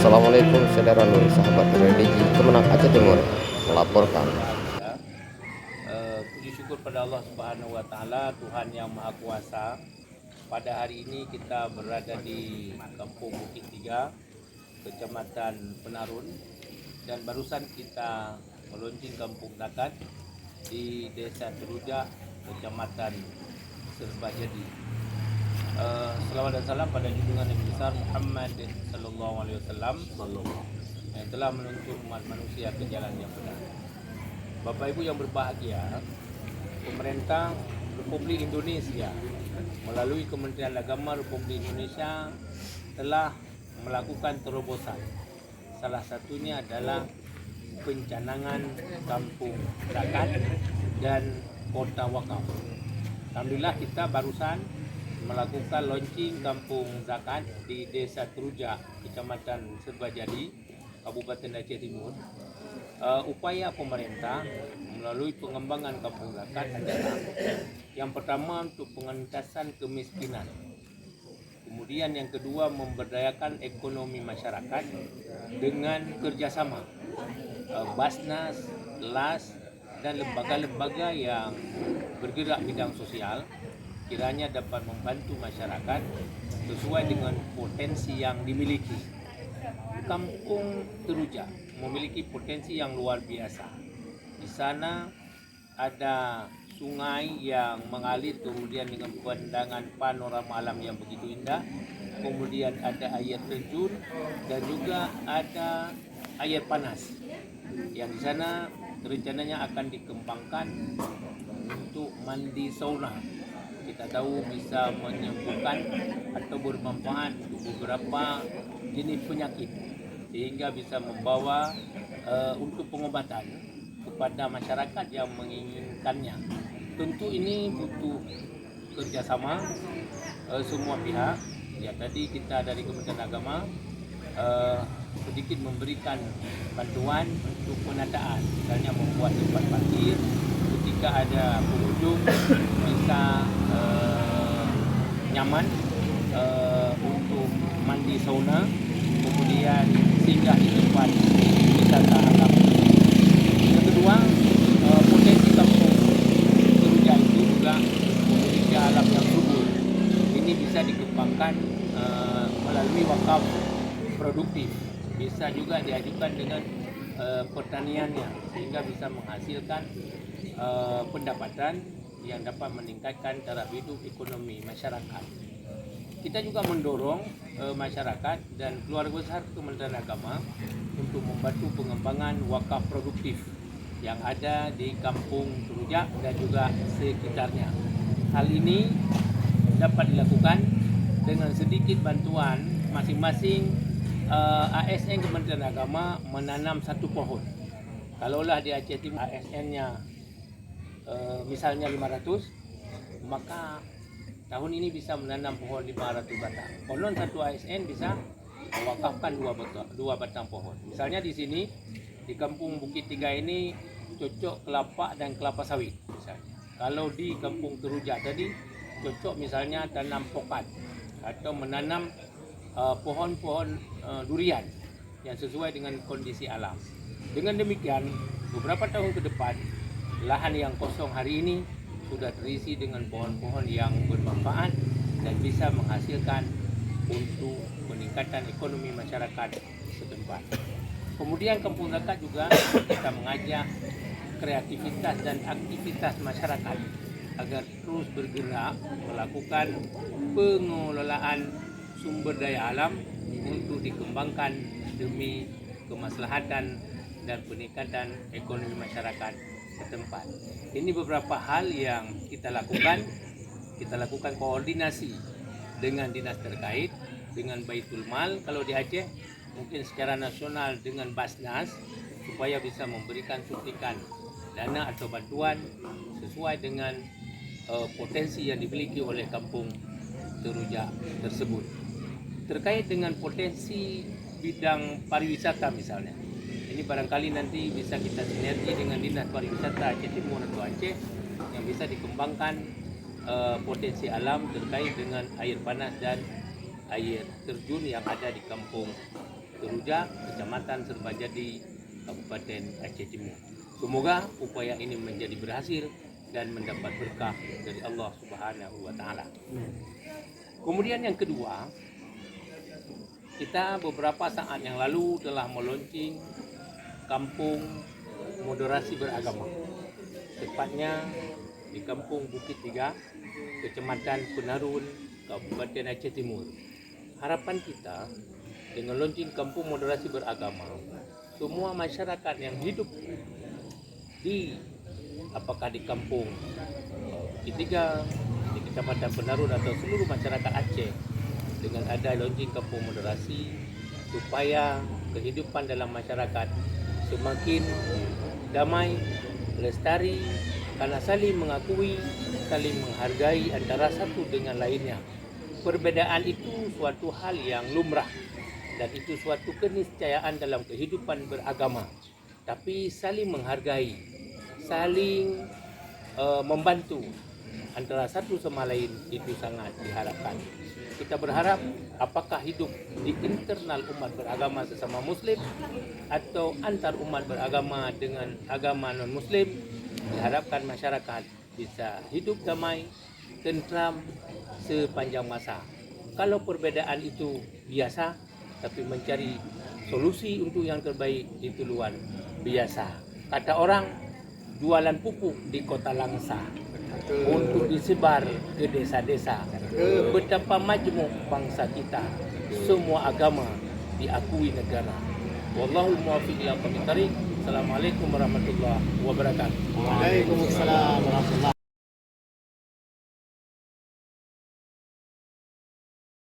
Assalamualaikum saudara Nur, sahabat religi Kemenang Aceh Timur melaporkan. Puji syukur pada Allah Subhanahu wa taala, Tuhan yang Maha Kuasa. Pada hari ini kita berada di Kampung Bukit Tiga, Kecamatan Penarun, dan barusan kita meluncing Kampung Dakat di Desa Terujak, Kecamatan Serbajadi. Selawat dan salam pada junjungan Nabi besar Muhammad sallallahu alaihi wasallam yang telah menuntun umat manusia ke jalan yang benar. Bapak Ibu yang berbahagia, pemerintah Republik Indonesia melalui Kementerian Agama Republik Indonesia telah melakukan terobosan. Salah satunya adalah pencanangan Kampung Zakat dan Kota Wakaf. Alhamdulillah kita barusan melakukan launching Kampung Zakat di Desa Terujak, Kecamatan Serbajadi, Kabupaten Aceh Timur. Upaya pemerintah melalui pengembangan Kampung Zakat adalah yang pertama untuk pengentasan kemiskinan. Kemudian yang kedua memberdayakan ekonomi masyarakat dengan kerjasama Basnas, LAS dan lembaga-lembaga yang bergerak bidang sosial kiranya dapat membantu masyarakat sesuai dengan potensi yang dimiliki. Kampung Terujak memiliki potensi yang luar biasa. Di sana ada sungai yang mengalir, kemudian dengan pemandangan panorama alam yang begitu indah. Kemudian ada air terjun dan juga ada air panas yang di sana rencananya akan dikembangkan untuk mandi sauna. Kita tahu bisa menyembuhkan atau bermanfaat untuk beberapa jenis penyakit sehingga bisa membawa untuk pengobatan kepada masyarakat yang menginginkannya. Tentu ini butuh kerjasama semua pihak. Ya, tadi kita dari Kementerian Agama sedikit memberikan bantuan untuk penataan, misalnya membuat tempat parkir ketika ada pengunjung bisa nyaman untuk mandi sauna, kemudian singgah di tempat wisata alam. Yang kedua, potensi Kampung Terujak itu juga memiliki alam yang subur. Ini bisa dikembangkan melalui wakaf produktif, bisa juga diajukan dengan pertaniannya sehingga bisa menghasilkan pendapatan yang dapat meningkatkan taraf hidup ekonomi masyarakat. Kita juga mendorong masyarakat dan keluarga besar Kementerian Agama untuk membantu pengembangan wakaf produktif yang ada di Kampung Terujak dan juga sekitarnya. Hal ini dapat dilakukan dengan sedikit bantuan masing-masing ASN Kementerian Agama menanam satu pohon. Kalaulah di Aceh Timur ASN-nya misalnya 500, maka tahun ini bisa menanam pohon 500 batang. Konon satu ASN bisa mewakafkan dua batang pohon. Misalnya di sini di Kampung Bukit Tiga ini cocok kelapa dan kelapa sawit misalnya. Kalau di Kampung Terujak tadi cocok misalnya tanam pokat atau menanam pohon-pohon durian yang sesuai dengan kondisi alam. Dengan demikian, beberapa tahun ke depan lahan yang kosong hari ini sudah terisi dengan pohon-pohon yang bermanfaat dan bisa menghasilkan untuk peningkatan ekonomi masyarakat setempat. Kemudian Kampung Zakat juga kita mengajak kreativitas dan aktivitas masyarakat agar terus bergerak melakukan pengelolaan sumber daya alam untuk dikembangkan demi kemaslahatan dan peningkatan ekonomi masyarakat setempat. Ini beberapa hal yang kita lakukan koordinasi dengan dinas terkait, dengan Baitul Mal kalau di Aceh, mungkin secara nasional dengan Basnas, supaya bisa memberikan suntikan dana atau bantuan sesuai dengan potensi yang dimiliki oleh Kampung Terujak tersebut. Terkait dengan potensi bidang pariwisata misalnya, ini barangkali nanti bisa kita sinergi dengan Dinas Pariwisata Aceh Timur atau Aceh yang bisa dikembangkan potensi alam terkait dengan air panas dan air terjun yang ada di Kampung Teruja, Kecamatan Serbajadi, Kabupaten Aceh Timur. Semoga upaya ini menjadi berhasil dan mendapat berkah dari Allah Subhanahu wa taala. Kemudian yang kedua, kita beberapa saat yang lalu telah meluncing kampung moderasi beragama. Tepatnya di Kampung Bukit Tiga, Kecamatan Penarun, Kabupaten Aceh Timur. Harapan kita dengan launching kampung moderasi beragama, semua masyarakat yang hidup di apakah di Kampung Bukit Tiga, di Kecamatan Penarun atau seluruh masyarakat Aceh dengan ada launching kampung moderasi supaya kehidupan dalam masyarakat semakin damai, lestari karena saling mengakui, saling menghargai antara satu dengan lainnya. Perbedaan itu suatu hal yang lumrah dan itu suatu keniscayaan dalam kehidupan beragama. Tapi saling menghargai, saling membantu antara satu sama lain itu sangat diharapkan. Kita berharap apakah hidup di internal umat beragama sesama Muslim atau antar umat beragama dengan agama non-Muslim, diharapkan masyarakat bisa hidup damai, tentram sepanjang masa. Kalau perbedaan itu biasa, tapi mencari solusi untuk yang terbaik itu luar biasa. Kata orang, jualan pupuk di kota Langsa untuk disebar ke desa-desa. Betapa majmuk bangsa kita, semua agama diakui negara. Wallahul muwaffiq ila aqwamit thariq. Assalamualaikum warahmatullahi wabarakatuh. Waalaikumsalam warahmatullahi